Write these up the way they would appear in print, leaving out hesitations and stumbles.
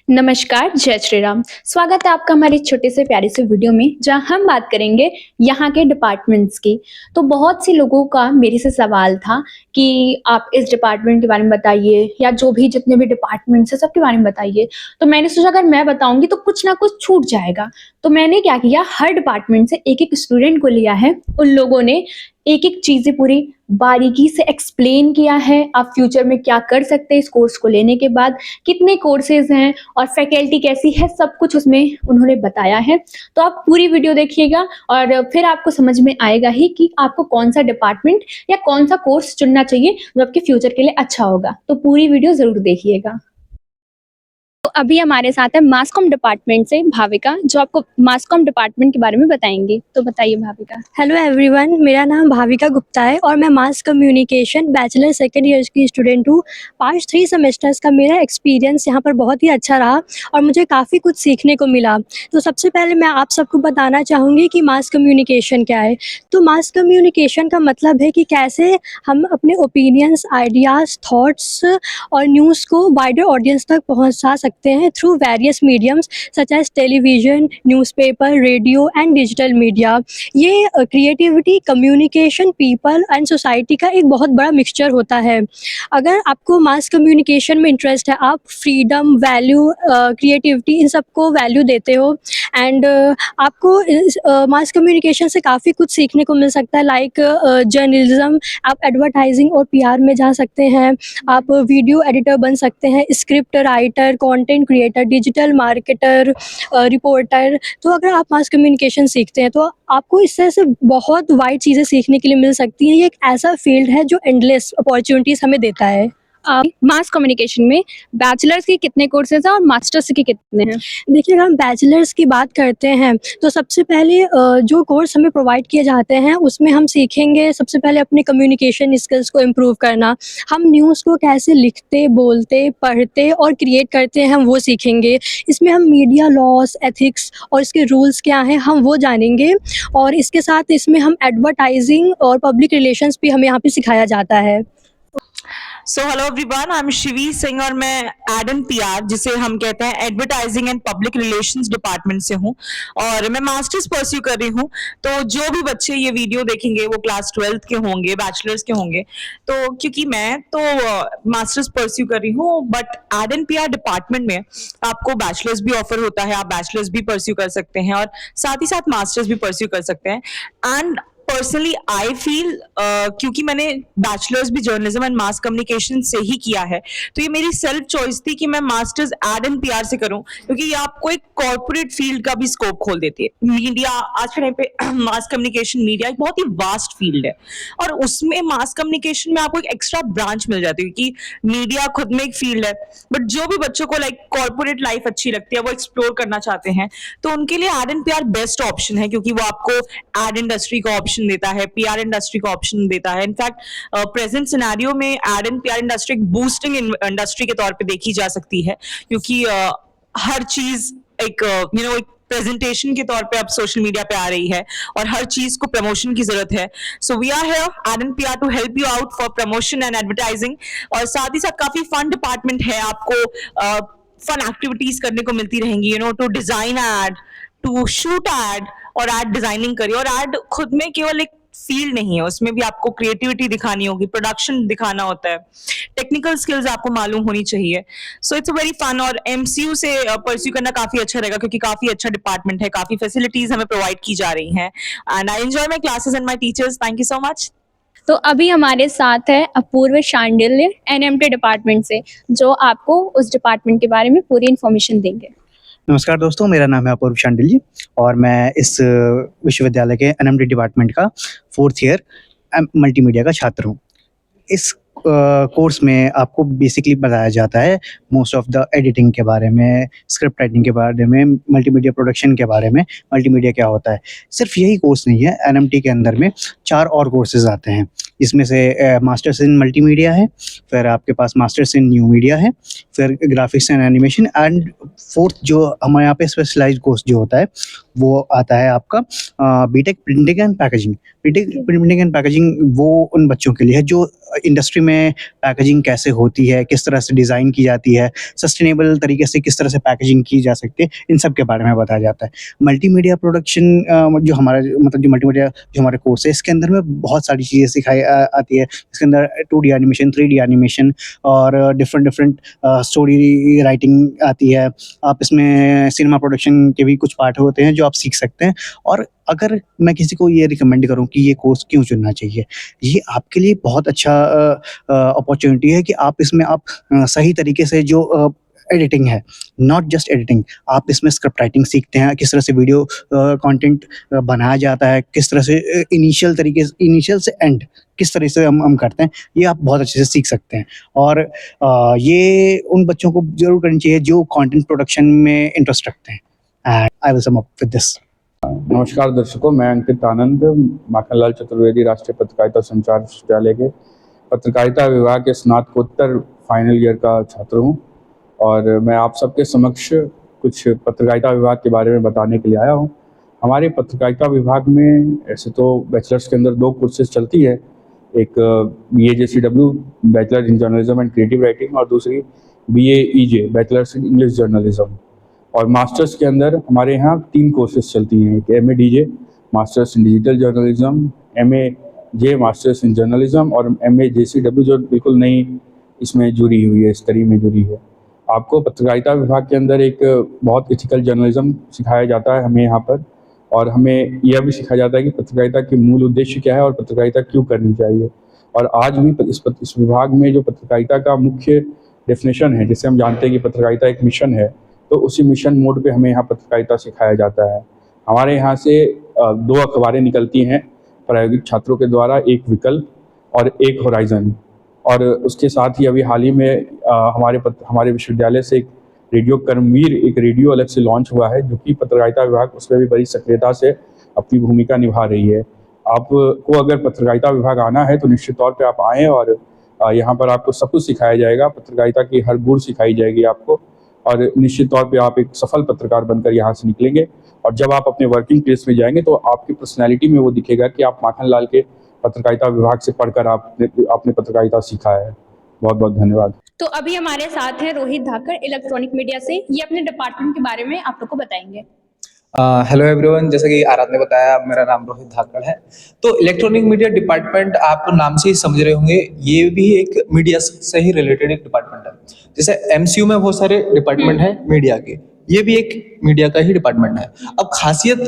नमस्कार, जय श्री राम। स्वागत है आपका हमारे छोटे से प्यारे से वीडियो में, जहाँ हम बात करेंगे यहाँ के डिपार्टमेंट्स की। तो बहुत से लोगों का मेरे से सवाल था कि आप इस डिपार्टमेंट के बारे में बताइए या जो भी जितने भी डिपार्टमेंट्स हैं सबके बारे में बताइए। तो मैंने सोचा अगर मैं बताऊँगी तो कुछ ना कुछ छूट जाएगा। तो मैंने क्या किया, हर डिपार्टमेंट से एक-एक स्टूडेंट को लिया है। उन लोगों ने एक-एक चीज़ें पूरी बारीकी से एक्सप्लेन किया है। आप फ्यूचर में क्या कर सकते हैं इस कोर्स को लेने के बाद, कितने कोर्सेज़ हैं और फैकल्टी कैसी है, सब कुछ उसमें उन्होंने बताया है। तो आप पूरी वीडियो देखिएगा और फिर आपको समझ में आएगा ही कि आपको कौन-सा डिपार्टमेंट या कौन-सा कोर्स चुनना चाहिए, जो आपके फ्यूचर के लिए अच्छा होगा। तो पूरी वीडियो ज़रूर देखिएगा। तो अभी हमारे साथ है मास कॉम डिपार्टमेंट से भाविका, जो आपको मास कॉम डिपार्टमेंट के बारे में बताएँगी। तो बताइए भाविका। हेलो एवरीवन, मेरा नाम भाविका गुप्ता है और मैं mass communication bachelor second year की स्टूडेंट हूँ। पास्ट 3 सेमेस्टर्स का मेरा एक्सपीरियंस यहाँ पर बहुत ही अच्छा रहा और मुझे काफ़ी कुछ सीखने को मिला। तो सबसे पहले मैं आप सबको बताना चाहूँगी कि मास कम्युनिकेशन क्या है। तो मास कम्युनिकेशन का मतलब है कि कैसे हम अपने ओपिनियंस, आइडियाज़, थॉट्स और न्यूज़ को वाइडर ऑडियंस तक पहुँचा सकते हैं through various mediums such as television, newspaper, radio and digital media. ये creativity, communication, people and society का एक बहुत बड़ा मिक्सचर होता है। अगर आपको मास कम्युनिकेशन में इंटरेस्ट है, आप फ्रीडम, वैल्यू, क्रिएटिविटी इन सबको वैल्यू देते हो एंड आपको इस मास कम्युनिकेशन से काफ़ी कुछ सीखने को मिल सकता है, लाइक जर्नलिज्म, आप एडवर्टाइजिंग और पीआर में जा सकते हैं, आप वीडियो एडिटर बन सकते हैं, script writer, content creator, digital marketer, reporter. तो अगर आप मास कम्युनिकेशन सीखते हैं तो आपको इससे से बहुत वाइड चीज़ें सीखने के लिए मिल सकती हैं। ये एक ऐसा फील्ड है जो एंडलेस अपॉर्च्युनिटीज़ हमें देता है। मास कम्युनिकेशन में बैचलर्स के कितने कोर्सेज़ हैं और मास्टर्स के कितने हैं? देखिए, अगर हम बैचलर्स की बात करते हैं तो सबसे पहले जो कोर्स हमें प्रोवाइड किए जाते हैं उसमें हम सीखेंगे सबसे पहले अपने कम्युनिकेशन स्किल्स को इम्प्रूव करना। हम न्यूज़ को कैसे लिखते, बोलते, पढ़ते और क्रिएट करते हैं, हम वो सीखेंगे। इसमें हम मीडिया लॉस, एथिक्स और इसके रूल्स क्या हैं, हम वो जानेंगे और इसके साथ इसमें हम एडवर्टाइजिंग और पब्लिक रिलेशंस भी हमें यहाँ पे सिखाया जाता है। So hello everyone, I am Shivi Singh और मैं एड एंड पीआर, जिसे हम कहते हैं advertising and public relations department से हूँ और मैं मास्टर्स परस्यू कर रही हूँ। तो जो भी बच्चे ये वीडियो देखेंगे वो क्लास 12th के होंगे, बैचलर्स के होंगे। तो क्योंकि मैं तो मास्टर्स परस्यू कर रही हूँ, but ad and PR department में आपको बैचलर्स भी ऑफर होता है, आप बैचलर्स भी परस्यू कर सकते हैं और साथ ही साथ मास्टर्स भी परस्यू कर सकते हैं। एंड पर्सनली आई फील, क्योंकि मैंने बैचलर्स भी जर्नलिज्म एंड मास कम्युनिकेशन से ही किया है, तो ये मेरी सेल्फ चॉइस थी कि मैं मास्टर्स एड एंड पीआर से करूं, क्योंकि ये आपको एक कॉर्पोरेट फील्ड का भी स्कोप खोल देती है। मीडिया आज के टाइम पे मास कम्युनिकेशन मीडिया एक बहुत ही वास्ट फील्ड है और उसमें मास कम्युनिकेशन में आपको एक एक्स्ट्रा ब्रांच मिल जाती है, क्योंकि मीडिया खुद में एक फील्ड है। बट जो भी बच्चों को लाइक कॉर्पोरेट लाइफ अच्छी लगती है, वो एक्सप्लोर करना चाहते हैं, तो उनके लिए ad and PR best option है, क्योंकि वो आपको एड इंडस्ट्री का ऑप्शन देता है, पीआर इंडस्ट्री का ऑप्शन देता है। इनफैक्ट प्रेजेंट सिनेरियो में एड एंड पीआर इंडस्ट्री एक बूस्टिंग इंडस्ट्री के तौर पे देखी जा सकती है, क्योंकि हर चीज एक एक प्रेजेंटेशन के तौर पे अब सोशल मीडिया पे आ रही है और हर चीज को प्रमोशन की जरूरत है। So we are here ad and PR to help you out for promotion and advertising. और साथ ही साथ काफी फन डिपार्टमेंट है, आपको फन एक्टिविटीज करने को मिलती रहेंगी, to design ad, to shoot ad और एड डिजाइनिंग करिए। और एड खुद में केवल एक फील्ड नहीं है, उसमें भी आपको क्रिएटिविटी दिखानी होगी, प्रोडक्शन दिखाना होता है, टेक्निकल स्किल्स आपको मालूम होनी चाहिए। So it's a very fun और एमसीयू से परस्यू करना काफी अच्छा रहेगा, क्योंकि काफी अच्छा डिपार्टमेंट है, काफी फैसिलिटीज हमें प्रोवाइड की जा रही हैं। And I enjoy my classes and my teachers. Thank you so much. तो अभी हमारे साथ है अपूर्व शांडिल्य एनएमटी डिपार्टमेंट से, जो आपको उस डिपार्टमेंट के बारे में पूरी इन्फॉर्मेशन देंगे। नमस्कार दोस्तों, मेरा नाम है अपूर्व शांडिल जी और मैं इस विश्वविद्यालय के एनएमटी डिपार्टमेंट का 4th ईयर मल्टीमीडिया का छात्र हूँ। इस कोर्स में आपको बेसिकली बताया जाता है मोस्ट ऑफ द एडिटिंग के बारे में, स्क्रिप्ट राइटिंग के बारे में, मल्टीमीडिया प्रोडक्शन के बारे में, मल्टीमीडिया क्या होता है। सिर्फ यही कोर्स नहीं है, एनएमटी के अंदर में 4 और कोर्सेज आते हैं, जिसमें से मास्टर्स इन मल्टीमीडिया है, फिर आपके पास मास्टर्स इन न्यू मीडिया है, फिर graphics and animation, and fourth जो हमारे यहाँ पे स्पेशलाइज्ड कोर्स जो होता है वो आता है आपका BTech printing and packaging. BTech printing and packaging वो उन बच्चों के लिए है जो इंडस्ट्री में पैकेजिंग कैसे होती है, किस तरह से डिज़ाइन की जाती है, सस्टेनेबल तरीके से किस तरह से पैकेजिंग की जा सकती है, इन सब के बारे में बताया जाता है। मल्टीमीडिया प्रोडक्शन जो हमारा मतलब जो मल्टीमीडिया जो हमारे कोर्स है, इसके अंदर में बहुत सारी चीज़ें सिखाई आती है। इसके अंदर 2D एनिमेशन, 3D एनिमेशन और डिफरेंट स्टोरी राइटिंग आती है। आप इसमें सिनेमा प्रोडक्शन के भी कुछ पार्ट होते हैं जो आप सीख सकते हैं। और अगर मैं किसी को ये रिकमेंड करूँ कि ये कोर्स क्यों चुनना चाहिए, ये आपके लिए बहुत अच्छा अपॉर्चुनिटी है कि आप इसमें आप सही तरीके से जो एडिटिंग है, नॉट जस्ट एडिटिंग, आप इसमें स्क्रिप्ट राइटिंग सीखते हैं, किस तरह से वीडियो कंटेंट बनाया जाता है, किस तरह से इनिशियल से एंड किस तरह से हम करते हैं, ये आप बहुत अच्छे से सीख सकते हैं। और ये उन बच्चों को ज़रूर करनी चाहिए जो कंटेंट प्रोडक्शन में इंटरेस्ट रखते हैं। And I will sum up with this. नमस्कार दर्शकों, मैं अंकित आनंद माखनलाल चतुर्वेदी राष्ट्रीय पत्रकारिता संचार विश्वविद्यालय के पत्रकारिता विभाग के स्नातकोत्तर फाइनल ईयर का छात्र हूं, और मैं आप सबके समक्ष कुछ पत्रकारिता विभाग के बारे में बताने के लिए आया हूं। हमारे पत्रकारिता विभाग में ऐसे तो बैचलर्स के अंदर 2 कोर्सेज चलती है, एक BA-JCW bachelor in journalism and creative writing, और दूसरी BA-EJ bachelors in English journalism. और मास्टर्स के अंदर हमारे यहाँ 3 कोर्सेज चलती हैं, एक MA-DJ masters in digital journalism, MA-J masters in journalism, और MA-JCW जो बिल्कुल नई इसमें जुड़ी हुई है, इस कड़ी में जुड़ी है। आपको पत्रकारिता विभाग के अंदर एक बहुत एथिकल जर्नलिज्म सिखाया जाता है हमें यहाँ पर, और हमें यह भी सिखाया जाता है कि पत्रकारिता के मूल उद्देश्य क्या है और पत्रकारिता क्यों करनी चाहिए। और आज भी इस विभाग में जो पत्रकारिता का मुख्य डेफिनेशन है, जिसे हम जानते हैं कि पत्रकारिता एक मिशन है, तो उसी मिशन मोड पे हमें यहाँ पत्रकारिता सिखाया जाता है। हमारे यहाँ से 2 अखबारें निकलती हैं प्रायोगिक छात्रों के द्वारा, एक विकल्प और एक होराइजन। और उसके साथ ही अभी हाल ही में हमारे विश्वविद्यालय से एक रेडियो कर्मवीर एक रेडियो अलग से लॉन्च हुआ है, जो कि पत्रकारिता विभाग उसमें भी बड़ी सक्रियता से अपनी भूमिका निभा रही है। आपको अगर पत्रकारिता विभाग आना है तो निश्चित तौर पे आप आएँ, और यहाँ पर आपको सब कुछ सिखाया जाएगा, पत्रकारिता की हर गुण सिखाई जाएगी आपको, और निश्चित तौर पे आप एक सफल पत्रकार बनकर यहाँ से निकलेंगे। और जब आप अपने वर्किंग प्लेस में जाएंगे तो आपकी पर्सनैलिटी में वो दिखेगा कि आप माखनलाल के पत्रकारिता विभाग से पढ़कर आपने पत्रकारिता सीखा है। बहुत बहुत धन्यवाद। तो अभी हमारे साथ हैं रोहित धाकड़ इलेक्ट्रॉनिक मीडिया से, ये अपने डिपार्टमेंट के बारे में आप लोग को बताएंगे। हेलो एवरीवन, जैसा कि आराधना ने बताया, मेरा नाम रोहित धाकड़ है। तो इलेक्ट्रॉनिक मीडिया डिपार्टमेंट आप नाम से ही समझ रहे होंगे, ये भी एक मीडिया से ही रिलेटेड एक डिपार्टमेंट है। जैसे MCU में बहुत सारे डिपार्टमेंट है मीडिया के, ये भी एक मीडिया का ही डिपार्टमेंट है। अब खासियत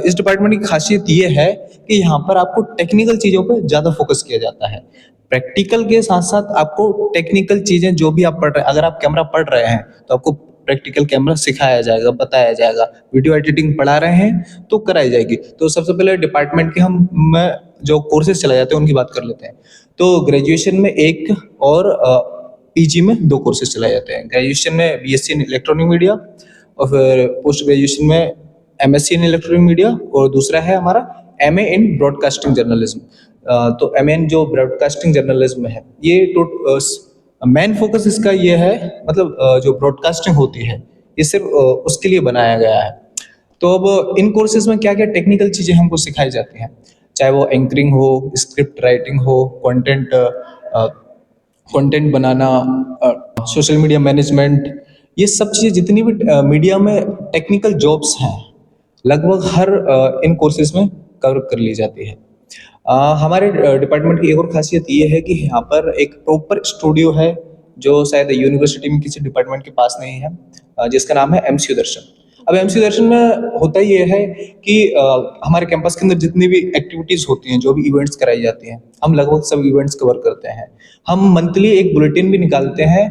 इस डिपार्टमेंट की खासियत ये है कि यहाँ पर आपको टेक्निकल चीज़ों पर ज़्यादा फोकस किया जाता है। प्रैक्टिकल के साथ साथ आपको टेक्निकल चीज़ें जो भी आप पढ़ रहे हैं, अगर आप कैमरा पढ़ रहे हैं तो आपको प्रैक्टिकल कैमरा सिखाया जाएगा, बताया जाएगा। वीडियो एडिटिंग पढ़ा रहे हैं तो कराई जाएगी। तो सबसे पहले डिपार्टमेंट के हम जो कोर्सेज चलाए जाते हैं उनकी बात कर लेते हैं। तो ग्रेजुएशन में 1 और PG में 2 कोर्सेज चलाए जाते हैं। ग्रेजुएशन में BSc इन इलेक्ट्रॉनिक मीडिया, और फिर पोस्ट ग्रेजुएशन में MSc इन इलेक्ट्रॉनिक मीडिया, और दूसरा है हमारा MA इन ब्रॉडकास्टिंग जर्नलिज्म। तो MA इन जो ब्रॉडकास्टिंग जर्नलिज्म है, ये मेन फोकस इसका ये है, मतलब जो ब्रॉडकास्टिंग होती है ये सिर्फ उसके लिए बनाया गया है। तो अब इन कोर्सेज में क्या क्या टेक्निकल चीज़ें हमको सिखाई जाती हैं, चाहे वो एंकरिंग हो, स्क्रिप्ट राइटिंग हो, कंटेंट बनाना, सोशल मीडिया मैनेजमेंट, ये सब चीज़ें जितनी भी मीडिया में टेक्निकल जॉब्स हैं लगभग हर इन कोर्सेज में कवर कर ली जाती है। हमारे डिपार्टमेंट की एक और खासियत ये है कि यहाँ पर एक प्रॉपर स्टूडियो है जो शायद यूनिवर्सिटी में किसी डिपार्टमेंट के पास नहीं है, जिसका नाम है MCU दर्शन। अब MCU दर्शन में होता ये है कि हमारे कैंपस के अंदर जितनी भी एक्टिविटीज़ होती हैं, जो भी इवेंट्स कराई जाती हैं, हम लगभग सब इवेंट्स कवर करते हैं। हम मंथली एक बुलेटिन भी निकालते हैं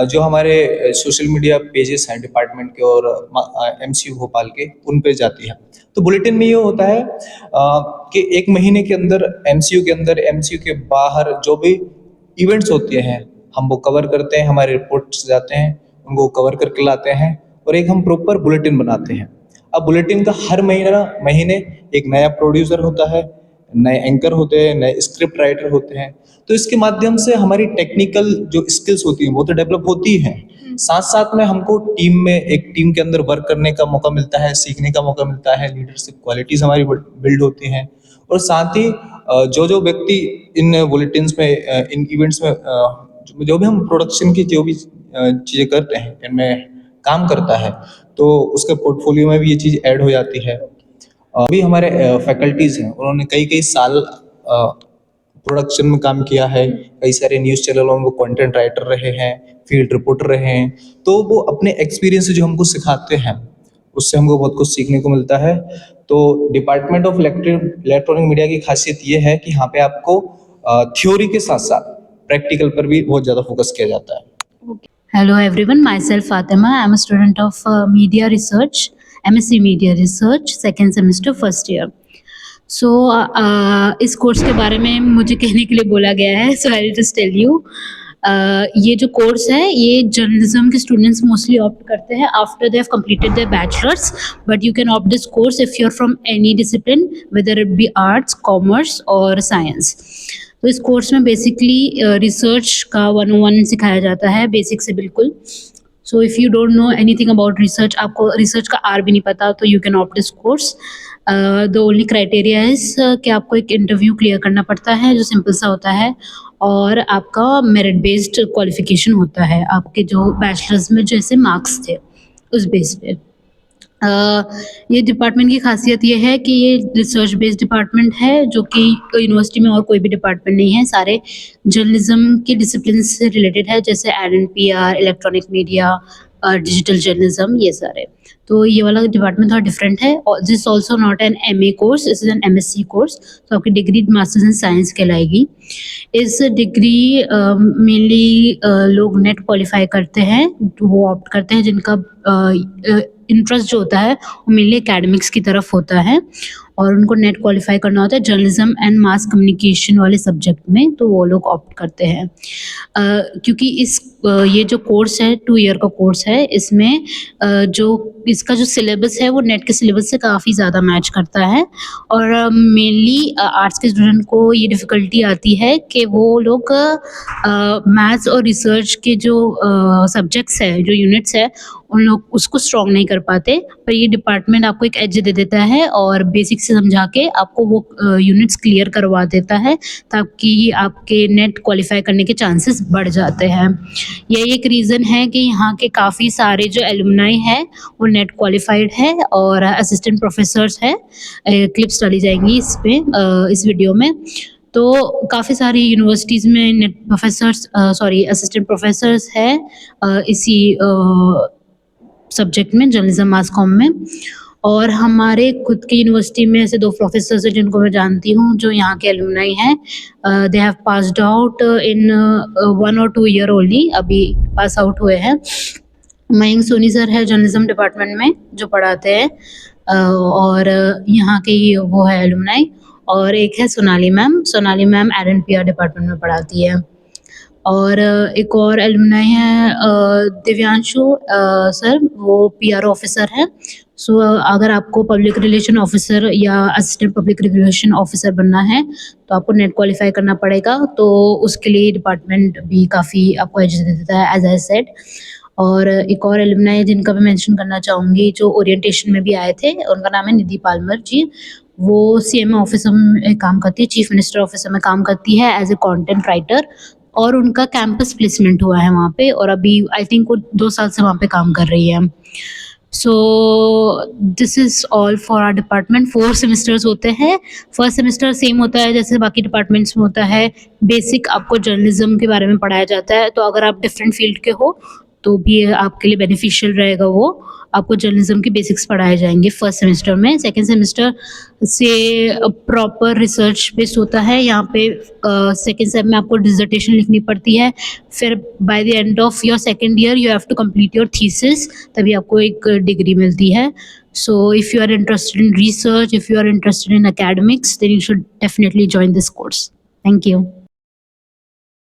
जो हमारे सोशल मीडिया पेजेस हैं डिपार्टमेंट के और MCU भोपाल के, उन पे जाती है। तो बुलेटिन में ये होता है कि 1 महीने के अंदर MCU के अंदर, MCU के बाहर जो भी इवेंट्स होते हैं हम वो कवर करते हैं। हमारे रिपोर्ट्स जाते हैं, उनको कवर करके लाते हैं और एक हम प्रॉपर बुलेटिन बनाते हैं। अब बुलेटिन का हर महीने एक नया प्रोड्यूसर होता है, नए एंकर होते हैं, नए स्क्रिप्ट राइटर होते हैं। तो इसके माध्यम से हमारी टेक्निकल जो स्किल्स होती हैं वो तो डेवलप होती हैं, साथ साथ में हमको एक टीम के अंदर वर्क करने का मौका मिलता है, सीखने का मौका मिलता है, लीडरशिप क्वालिटीज हमारी बिल्ड होती हैं। और साथ ही जो व्यक्ति इन बुलेटिन्स में इन इवेंट्स में जो भी हम प्रोडक्शन की जो भी चीज़ें करते हैं इनमें काम करता है, तो उसके पोर्टफोलियो में भी ये चीज़ ऐड हो जाती है। अभी हमारे फैकल्टीज हैं, उन्होंने कई साल प्रोडक्शन में काम किया है, कई सारे न्यूज़ चैनलों में वो कंटेंट राइटर रहे हैं, फील्ड रिपोर्टर रहे हैं, तो वो अपने एक्सपीरियंस से जो हमको सिखाते हैं उससे हमको बहुत कुछ सीखने को मिलता है। तो डिपार्टमेंट ऑफ इलेक्ट्रॉनिक मीडिया की खासियत ये है कि यहाँ पे आपको थ्योरी के साथ साथ प्रैक्टिकल पर भी बहुत ज़्यादा फोकस किया जाता है। Hello everyone, myself Fatima. I'm a student of Media Research, MSc Media Research, second semester, first year. So इस कोर्स के बारे में मुझे कहने के लिए बोला गया है, so I'll just tell you. ये जो कोर्स है ये जर्नलिज्म के स्टूडेंट्स मोस्टली ऑप्ट करते हैं after they have completed their bachelors, but you can opt this course if you are from any discipline, whether it be arts, commerce और science. तो इस कोर्स में बेसिकली रिसर्च का 101 सिखाया जाता है, बेसिक से बिल्कुल। सो if you don't know anything about research, आपको रिसर्च का आर भी नहीं पता, तो you can opt this course. The only criteria is कि आपको एक इंटरव्यू क्लियर करना पड़ता है जो सिंपल सा होता है, और आपका मेरिट बेस्ड क्वालिफिकेशन होता है, आपके जो बैचलर्स में जैसे मार्क्स थे उस बेस पे। ये डिपार्टमेंट की खासियत ये है कि ये रिसर्च बेस्ड डिपार्टमेंट है, जो कि यूनिवर्सिटी में और कोई भी डिपार्टमेंट नहीं है, सारे जर्नलिज्म के डिसिप्लिन से रिलेटेड है, जैसे एडएनपीआर, इलेक्ट्रॉनिक मीडिया, डिजिटल जर्नलिज्म, ये सारे। तो ये वाला डिपार्टमेंट थोड़ा डिफरेंट है। This also not an MA course, this is an MSc course. तो आपकी डिग्री मास्टर्स इन साइंस कहलाएगी। इस डिग्री मेनली लोग नेट क्वालिफाई करते हैं, तो वो ऑप्ट करते हैं जिनका इंटरेस्ट जो होता है वो मेनली एकेडमिक्स की तरफ होता है, और उनको नेट क्वालिफाई करना होता है जर्नलिज्म एंड मास कम्युनिकेशन वाले सब्जेक्ट में, तो वो लोग ऑप्ट करते हैं। क्योंकि ये जो कोर्स है 2 ईयर का कोर्स है, इसमें इसका जो सिलेबस है वो नेट के सिलेबस से काफ़ी ज़्यादा मैच करता है, और मेनली आर्ट्स के स्टूडेंट को ये डिफ़िकल्टी आती है कि वो लोग मैथ्स और रिसर्च के जो सब्जेक्ट्स है, जो यूनिट्स है, उन लोग उसको स्ट्रॉन्ग नहीं कर पाते। पर ये डिपार्टमेंट आपको एक एज दे देता है और बेसिक से समझा के आपको वो यूनिट्स क्लियर करवा देता है, ताकि आपके नेट क्वालिफाई करने के चांसेस बढ़ जाते हैं। यही एक रीज़न है कि यहाँ के काफ़ी सारे जो एलुमनाई है वो नेट क्वालिफाइड है और असिस्टेंट प्रोफेसर्स है। क्लिप्स डाली जाएंगी इस वीडियो में। तो काफ़ी सारी यूनिवर्सिटीज़ में नेट प्रोफेसर्स असिस्टेंट प्रोफेसर्स है इसी सब्जेक्ट में, जर्नलिज्म मास कॉम में। और हमारे खुद की यूनिवर्सिटी में ऐसे 2 प्रोफेसर्स हैं जिनको मैं जानती हूँ, जो यहाँ के एलुमनाई हैं। They have passed out in 1 और 2 ईयर ओनली, अभी पास आउट हुए हैं। मयंक सोनी सर है जर्नलिज्म डिपार्टमेंट में जो पढ़ाते हैं, और यहाँ के ही वो है एलुमनाई। और एक है सोनाली मैम एडएनपीआर डिपार्टमेंट में पढ़ाती है। और एक और एलुमनाई है दिव्यांशु सर, वो पीआर ऑफिसर है। सो अगर आपको पब्लिक रिलेशन ऑफिसर या असिस्टेंट पब्लिक रिलेशन ऑफिसर बनना है तो आपको नेट क्वालिफाई करना पड़ेगा, तो उसके लिए डिपार्टमेंट भी काफ़ी आपको एज दे देता है, एज आई सेड। और एक और एलुमनाई जिनका मैं मेंशन करना चाहूँगी, जो ओरिएंटेशन में भी आए थे, उनका नाम है निधि पालमर जी। वो सीएमए ऑफिस में काम करती है, चीफ मिनिस्टर ऑफिस में काम करती है एज ए कंटेंट राइटर, और उनका कैंपस प्लेसमेंट हुआ है वहाँ पे, और अभी आई थिंक वो 2 साल से वहाँ पे काम कर रही है। So this is all for our department. 4 semesters होते हैं। फर्स्ट सेमेस्टर सेम होता है जैसे बाकी डिपार्टमेंट्स में होता है, बेसिक आपको जर्नलिज्म के बारे में पढ़ाया जाता है। तो अगर आप डिफरेंट फील्ड के हो तो भी आपके लिए बेनिफिशियल रहेगा, वो आपको जर्नलिज्म के बेसिक्स पढ़ाए जाएंगे फर्स्ट सेमेस्टर में। सेकेंड सेमेस्टर से प्रॉपर रिसर्च बेस्ड होता है। यहाँ पे सेकेंड सेम में आपको डिसर्टेशन लिखनी पड़ती है, फिर by the end of your second year you have to complete your thesis, तभी आपको एक डिग्री मिलती है। So if you are interested in research, if you are interested in academics, then you should definitely join this course. Thank you.